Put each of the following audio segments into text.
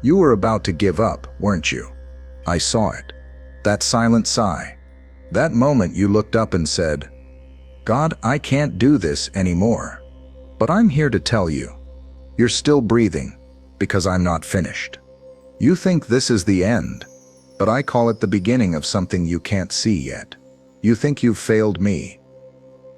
You were about to give up, weren't you? I saw it. That silent sigh. That moment you looked up and said, "God, I can't do this anymore." But I'm here to tell you, you're still breathing, because I'm not finished. You think this is the end, but I call it the beginning of something you can't see yet. You think you've failed me,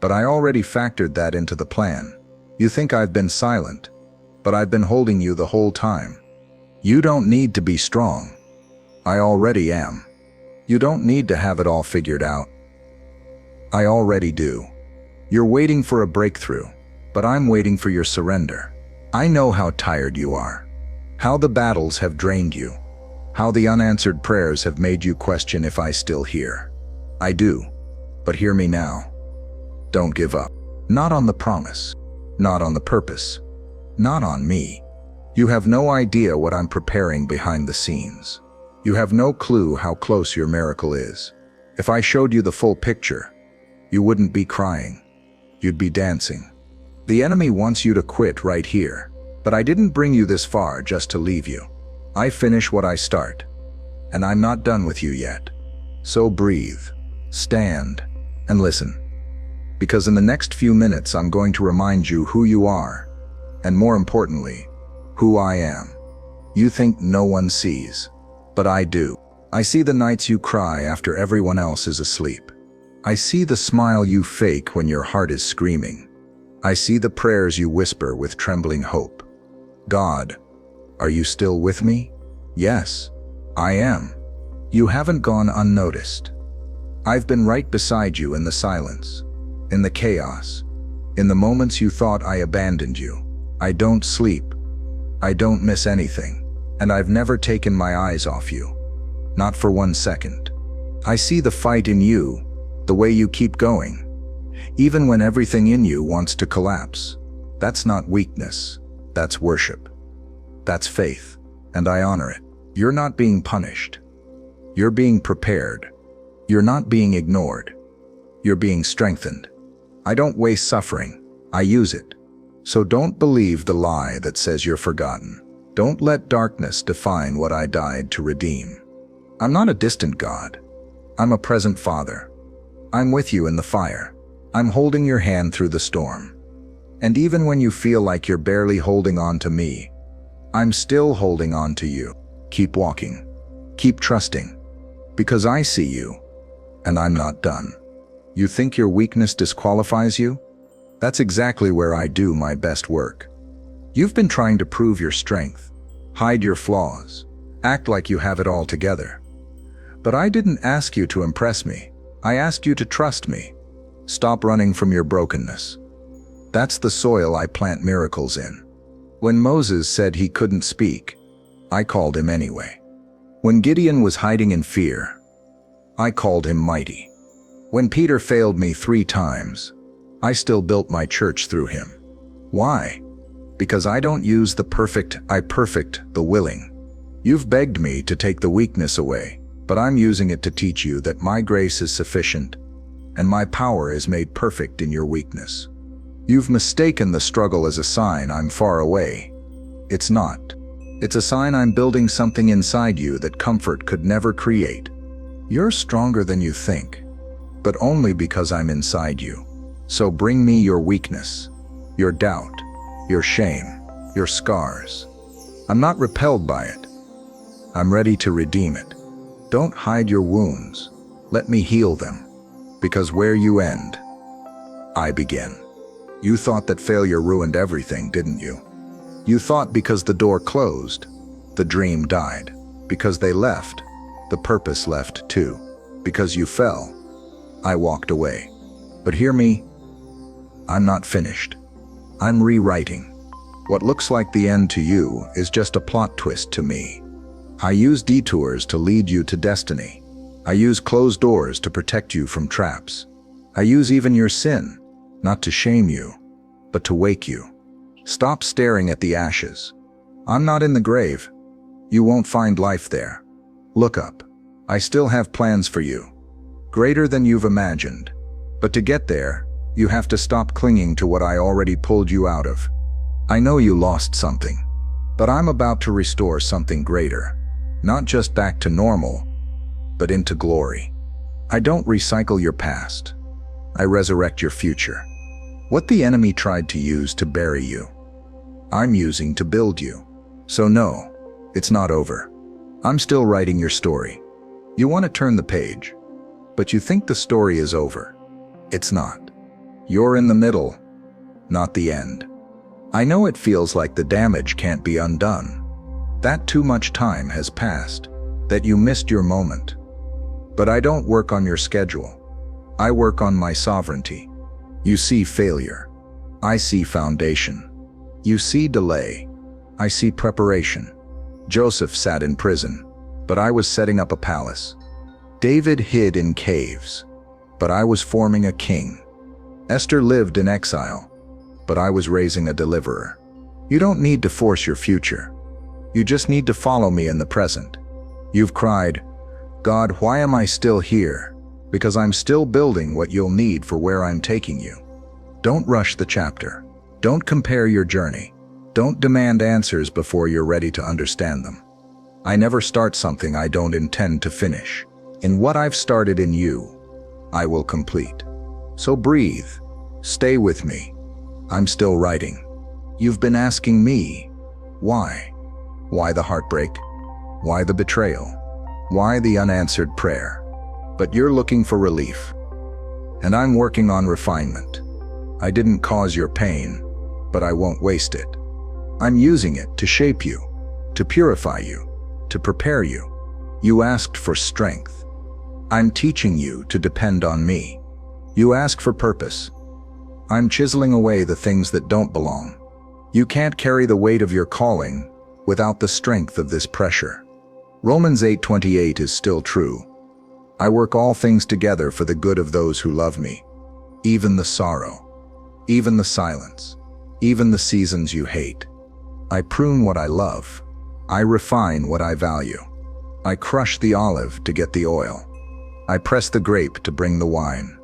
but I already factored that into the plan. You think I've been silent, but I've been holding you the whole time. You don't need to be strong. I already am. You don't need to have it all figured out. I already do. You're waiting for a breakthrough, but I'm waiting for your surrender. I know how tired you are, how the battles have drained you, how the unanswered prayers have made you question if I still hear. I do, but hear me now. Don't give up. Not on the promise, not on the purpose, not on me. You have no idea what I'm preparing behind the scenes. You have no clue how close your miracle is. If I showed you the full picture, you wouldn't be crying. You'd be dancing. The enemy wants you to quit right here, but I didn't bring you this far just to leave you. I finish what I start, and I'm not done with you yet. So breathe, stand, and listen. Because in the next few minutes I'm going to remind you who you are, and more importantly, who I am. You think no one sees, but I do. I see the nights you cry after everyone else is asleep. I see the smile you fake when your heart is screaming. I see the prayers you whisper with trembling hope. God, are you still with me? Yes, I am. You haven't gone unnoticed. I've been right beside you in the silence, in the chaos, in the moments you thought I abandoned you. I don't sleep. I don't miss anything. And I've never taken my eyes off you. Not for 1 second. I see the fight in you, the way you keep going, even when everything in you wants to collapse. That's not weakness. That's worship. That's faith. And I honor it. You're not being punished. You're being prepared. You're not being ignored. You're being strengthened. I don't waste suffering. I use it. So don't believe the lie that says you're forgotten. Don't let darkness define what I died to redeem. I'm not a distant God. I'm a present Father. I'm with you in the fire. I'm holding your hand through the storm. And even when you feel like you're barely holding on to me, I'm still holding on to you. Keep walking. Keep trusting. Because I see you, and I'm not done. You think your weakness disqualifies you? That's exactly where I do my best work. You've been trying to prove your strength, hide your flaws, act like you have it all together. But I didn't ask you to impress me. I asked you to trust me. Stop running from your brokenness. That's the soil I plant miracles in. When Moses said he couldn't speak, I called him anyway. When Gideon was hiding in fear, I called him mighty. When Peter failed me 3 times, I still built my church through him. Why? Because I don't use the perfect, I perfect the willing. You've begged me to take the weakness away, but I'm using it to teach you that my grace is sufficient, and my power is made perfect in your weakness. You've mistaken the struggle as a sign I'm far away. It's not. It's a sign I'm building something inside you that comfort could never create. You're stronger than you think, but only because I'm inside you. So bring me your weakness, your doubt, your shame, your scars. I'm not repelled by it. I'm ready to redeem it. Don't hide your wounds. Let me heal them. Because where you end, I begin. You thought that failure ruined everything, didn't you? You thought because the door closed, the dream died. Because they left, the purpose left too. Because you fell, I walked away. But hear me, I'm not finished. I'm rewriting. What looks like the end to you is just a plot twist to me. I use detours to lead you to destiny. I use closed doors to protect you from traps. I use even your sin, not to shame you, but to wake you. Stop staring at the ashes. I'm not in the grave. You won't find life there. Look up. I still have plans for you, greater than you've imagined. But to get there, you have to stop clinging to what I already pulled you out of. I know you lost something. But I'm about to restore something greater, not just back to normal, but into glory. I don't recycle your past. I resurrect your future. What the enemy tried to use to bury you, I'm using to build you. So no, it's not over. I'm still writing your story. You want to turn the page, but you think the story is over. It's not. You're in the middle, not the end. I know it feels like the damage can't be undone, that too much time has passed, that you missed your moment. But I don't work on your schedule. I work on my sovereignty. You see failure. I see foundation. You see delay. I see preparation. Joseph sat in prison, but I was setting up a palace. David hid in caves, but I was forming a king. Esther lived in exile, but I was raising a deliverer. You don't need to force your future. You just need to follow me in the present. You've cried, God, why am I still here? Because I'm still building what you'll need for where I'm taking you. Don't rush the chapter. Don't compare your journey. Don't demand answers before you're ready to understand them. I never start something I don't intend to finish. In what I've started in you, I will complete. So breathe. Stay with me. I'm still writing. You've been asking me, why? Why the heartbreak? Why the betrayal? Why the unanswered prayer? But you're looking for relief. And I'm working on refinement. I didn't cause your pain, but I won't waste it. I'm using it to shape you, to purify you, to prepare you. You asked for strength. I'm teaching you to depend on me. You ask for purpose. I'm chiseling away the things that don't belong. You can't carry the weight of your calling without the strength of this pressure. Romans 8:28 is still true. I work all things together for the good of those who love me, even the sorrow, even the silence, even the seasons you hate. I prune what I love. I refine what I value. I crush the olive to get the oil. I press the grape to bring the wine.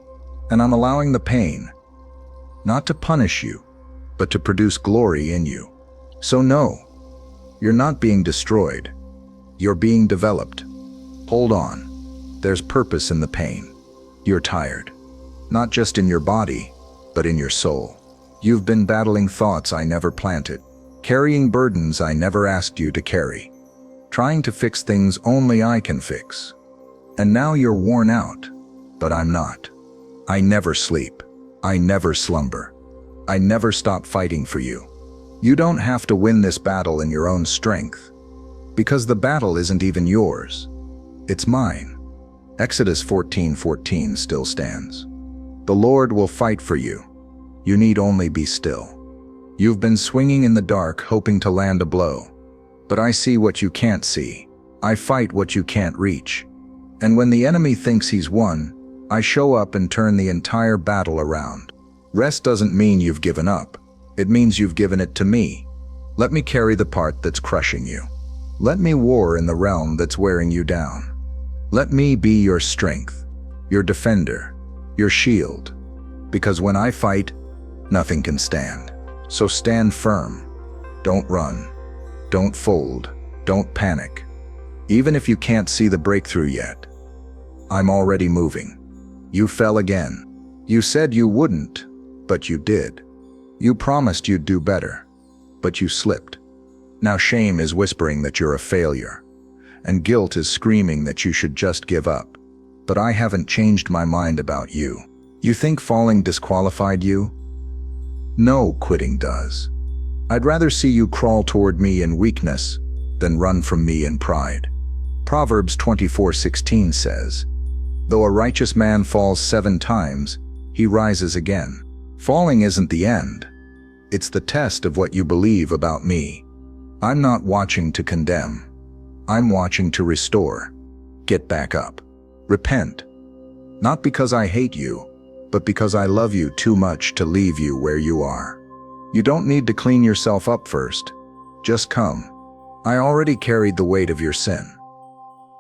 And I'm allowing the pain, not to punish you, but to produce glory in you. So no, you're not being destroyed. You're being developed. Hold on. There's purpose in the pain. You're tired, not just in your body, but in your soul. You've been battling thoughts I never planted, carrying burdens I never asked you to carry, trying to fix things only I can fix. And now you're worn out, but I'm not. I never sleep. I never slumber. I never stop fighting for you. You don't have to win this battle in your own strength, because the battle isn't even yours. It's mine. Exodus 14:14 still stands. The Lord will fight for you. You need only be still. You've been swinging in the dark hoping to land a blow, but I see what you can't see. I fight what you can't reach. And when the enemy thinks he's won, I show up and turn the entire battle around. Rest doesn't mean you've given up. It means you've given it to me. Let me carry the part that's crushing you. Let me war in the realm that's wearing you down. Let me be your strength, your defender, your shield. Because when I fight, nothing can stand. So stand firm. Don't run. Don't fold. Don't panic. Even if you can't see the breakthrough yet, I'm already moving. You fell again. You said you wouldn't, but you did. You promised you'd do better, but you slipped. Now shame is whispering that you're a failure, and guilt is screaming that you should just give up. But I haven't changed my mind about you. You think falling disqualified you? No, quitting does. I'd rather see you crawl toward me in weakness than run from me in pride. Proverbs 24:16 says, though a righteous man falls 7 times, he rises again. Falling isn't the end. It's the test of what you believe about me. I'm not watching to condemn. I'm watching to restore. Get back up. Repent. Not because I hate you, but because I love you too much to leave you where you are. You don't need to clean yourself up first. Just come. I already carried the weight of your sin.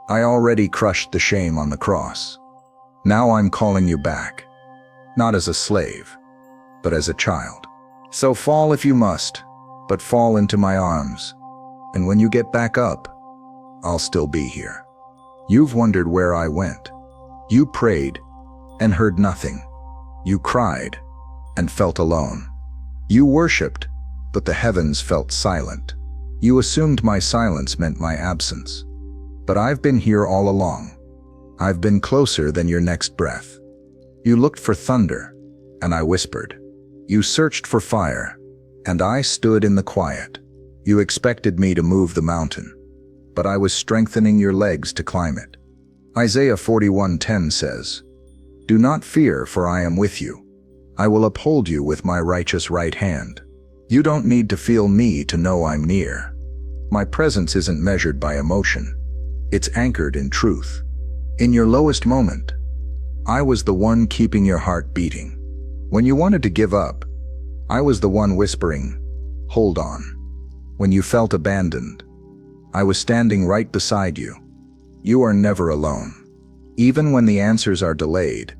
I already crushed the shame on the cross. Now I'm calling you back, not as a slave, but as a child. So fall if you must, but fall into my arms. And when you get back up, I'll still be here. You've wondered where I went. You prayed and heard nothing. You cried and felt alone. You worshipped, but the heavens felt silent. You assumed my silence meant my absence. But I've been here all along. I've been closer than your next breath. You looked for thunder, and I whispered. You searched for fire, and I stood in the quiet. You expected me to move the mountain, but I was strengthening your legs to climb it. Isaiah 41:10 says, "Do not fear, for I am with you. I will uphold you with my righteous right hand." You don't need to feel me to know I'm near. My presence isn't measured by emotion. It's anchored in truth. In your lowest moment, I was the one keeping your heart beating. When you wanted to give up, I was the one whispering, "Hold on." When you felt abandoned, I was standing right beside you. You are never alone. Even when the answers are delayed,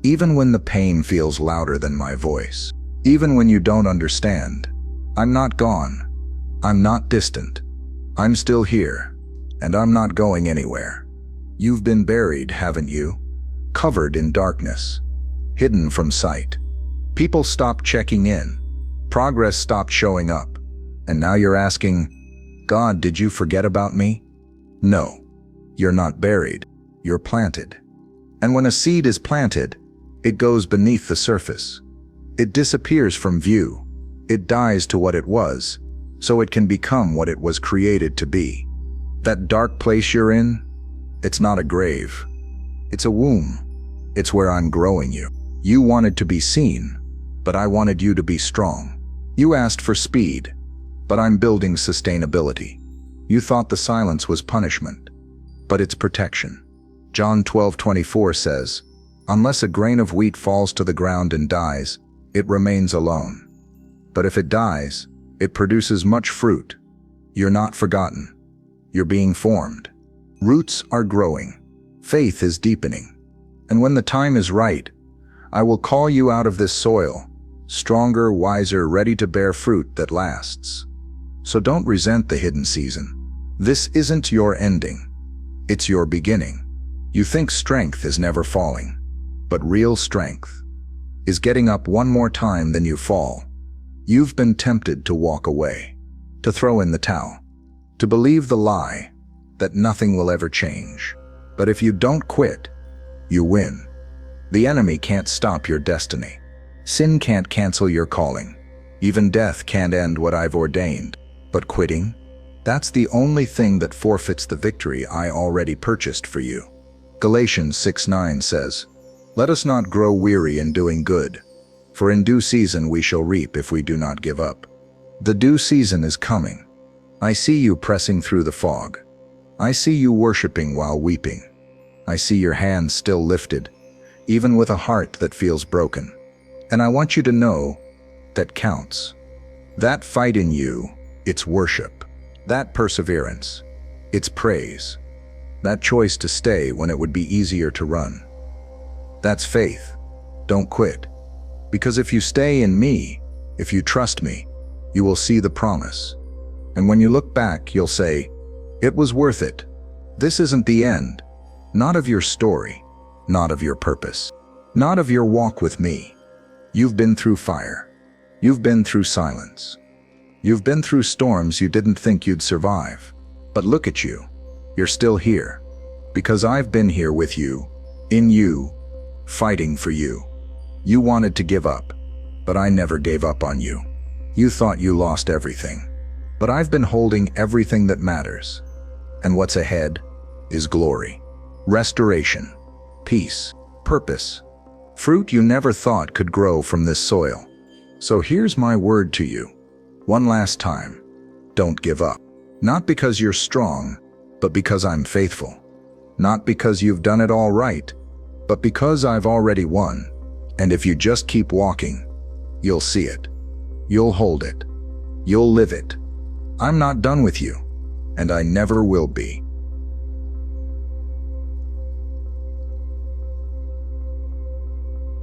even when the pain feels louder than my voice, even when you don't understand, I'm not gone. I'm not distant. I'm still here, and I'm not going anywhere. You've been buried, haven't you? Covered in darkness, hidden from sight. People stopped checking in. Progress stopped showing up. And now you're asking, "God, did you forget about me?" No, you're not buried. You're planted. And when a seed is planted, it goes beneath the surface. It disappears from view. It dies to what it was, so it can become what it was created to be. That dark place you're in, it's not a grave. It's a womb. It's where I'm growing you. You wanted to be seen, but I wanted you to be strong. You asked for speed, but I'm building sustainability. You thought the silence was punishment, but it's protection. John 12:24 says, "Unless a grain of wheat falls to the ground and dies, it remains alone. But if it dies, it produces much fruit." You're not forgotten. You're being formed. Roots are growing. Faith is deepening. And when the time is right, I will call you out of this soil, stronger, wiser, ready to bear fruit that lasts. So don't resent the hidden season. This isn't your ending. It's your beginning. You think strength is never falling, but real strength is getting up one more time than you fall. You've been tempted to walk away, to throw in the towel, to believe the lie that nothing will ever change. But if you don't quit, you win. The enemy can't stop your destiny. Sin can't cancel your calling. Even death can't end what I've ordained. But quitting, that's the only thing that forfeits the victory I already purchased for you. Galatians 6:9 says, "Let us not grow weary in doing good, for in due season we shall reap if we do not give up." The due season is coming. I see you pressing through the fog. I see you worshiping while weeping. I see your hands still lifted, even with a heart that feels broken. And I want you to know that counts. That fight in you, it's worship. That perseverance, it's praise. That choice to stay when it would be easier to run, that's faith. Don't quit. Because if you stay in me, if you trust me, you will see the promise. And when you look back, you'll say, "It was worth it." This isn't the end. Not of your story, not of your purpose, not of your walk with me. You've been through fire. You've been through silence. You've been through storms you didn't think you'd survive. But look at you. You're still here. Because I've been here with you, in you, fighting for you. You wanted to give up, but I never gave up on you. You thought you lost everything, but I've been holding everything that matters. And what's ahead is glory, restoration, peace, purpose, fruit you never thought could grow from this soil. So here's my word to you. One last time, don't give up. Not because you're strong, but because I'm faithful. Not because you've done it all right, but because I've already won. And if you just keep walking, you'll see it. You'll hold it. You'll live it. I'm not done with you, and I never will be.